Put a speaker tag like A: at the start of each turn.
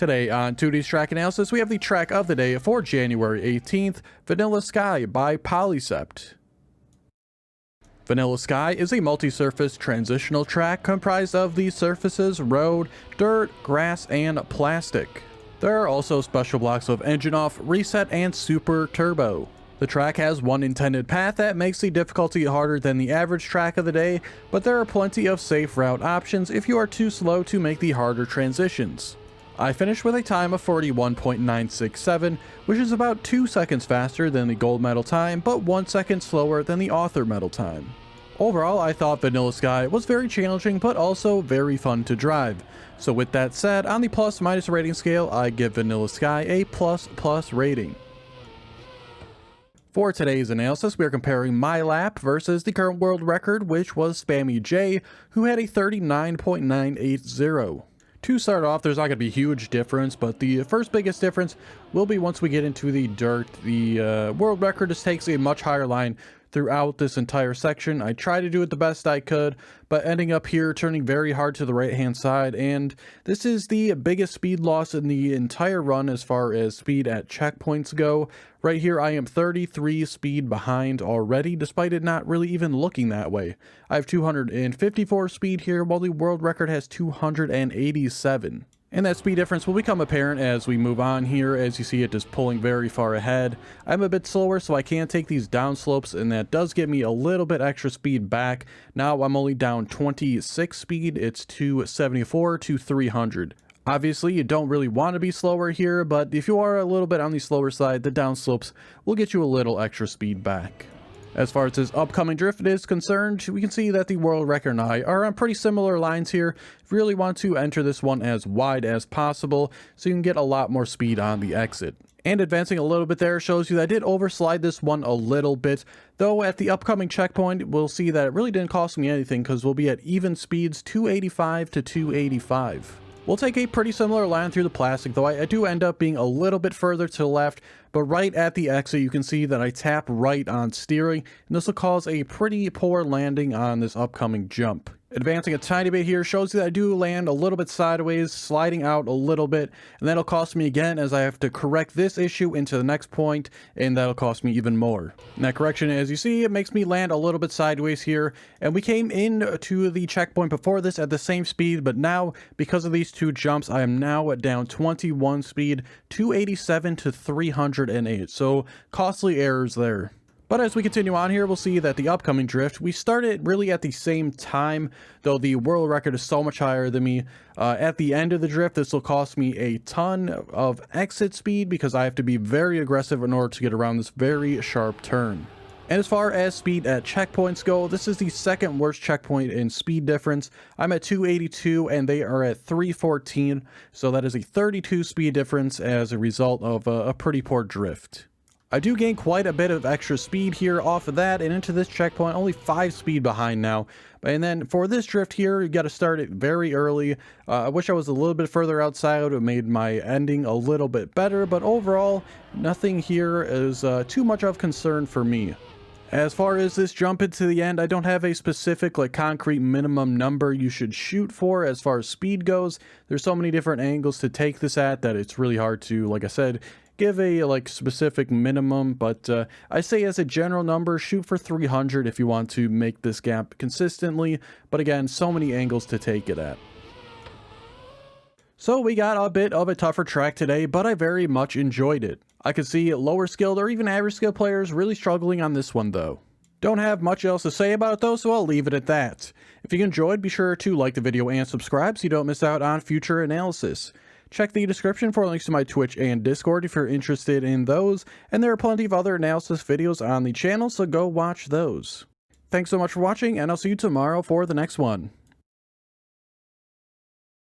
A: Today on Teuty's track analysis, we have the track of the day for January 18th, Vanilla Sky by Polysept. Vanilla Sky is a multi-surface transitional track comprised of the surfaces road, dirt, grass, and plastic. There are also special blocks of engine off, reset, and super turbo. The track has one intended path that makes the difficulty harder than the average track of the day, but there are plenty of safe route options if you are too slow to make the harder transitions. I finished with a time of 41.967, which is about 2 seconds faster than the gold medal time, but 1 second slower than the author medal time. Overall, I thought Vanilla Sky was very challenging, but also very fun to drive. So with that said, on the plus-minus rating scale, I give Vanilla Sky a plus rating. For today's analysis, we are comparing my lap versus the current world record, which was Spammy J, who had a 39.980. To start off, there's not going to be a huge difference, but the first biggest difference will be once we get into the dirt. The world record just takes a much higher line throughout this entire section. I tried to do it the best I could, but ending up here turning very hard to the right hand side, and this is the biggest speed loss in the entire run as far as speed at checkpoints go. Right here I am 33 speed behind already, despite it not really even looking that way. I have 254 speed here, while the world record has 287. And that speed difference will become apparent as we move on here, as you see it just pulling very far ahead. I'm a bit slower, so I can take these down slopes, and that does give me a little bit extra speed back. Now I'm only down 26 speed, it's 274 to 300. Obviously, you don't really want to be slower here, but if you are a little bit on the slower side, the down slopes will get you a little extra speed back. As far as this upcoming drift is concerned, we can see that the world record and I are on pretty similar lines here. If you really want to enter this one as wide as possible, so you can get a lot more speed on the exit. And advancing a little bit there shows you that I did overslide this one a little bit, though at the upcoming checkpoint, we'll see that it really didn't cost me anything because we'll be at even speeds 285 to 285. We'll take a pretty similar line through the plastic, though I do end up being a little bit further to the left, but right at the exit you can see that I tap right on steering, and this will cause a pretty poor landing on this upcoming jump. Advancing a tiny bit here shows you that I do land a little bit sideways, sliding out a little bit, and that'll cost me again as I have to correct this issue into the next point, and that'll cost me even more. And that correction, as you see, it makes me land a little bit sideways here, and we came into the checkpoint before this at the same speed, but now, because of these two jumps, I am now down 21 speed, 287 to 308, so costly errors there. But as we continue on here, we'll see that the upcoming drift, we started really at the same time, though the world record is so much higher than me. At the end of the drift, this will cost me a ton of exit speed because I have to be very aggressive in order to get around this very sharp turn. And as far as speed at checkpoints go, this is the second worst checkpoint in speed difference. I'm at 282 and they are at 314, so that is a 32 speed difference as a result of a pretty poor drift. I do gain quite a bit of extra speed here off of that, and into this checkpoint, only 5 speed behind now. And then for this drift here, you got to start it very early. I wish I was a little bit further outside. It made my ending a little bit better, but overall, nothing here is too much of concern for me. As far as this jump into the end, I don't have a specific concrete minimum number you should shoot for as far as speed goes. There's so many different angles to take this at that it's really hard to, like I said, give a specific minimum, but I say as a general number, shoot for 300 if you want to make this gap consistently, but again, so many angles to take it at. So we got a bit of a tougher track today, but I very much enjoyed it. I could see lower skilled or even average skilled players really struggling on this one though. Don't have much else to say about it though, so I'll leave it at that. If you enjoyed, be sure to like the video and subscribe so you don't miss out on future analysis. Check the description for links to my Twitch and Discord if you're interested in those, and there are plenty of other analysis videos on the channel, so go watch those. Thanks so much for watching, and I'll see you tomorrow for the next one.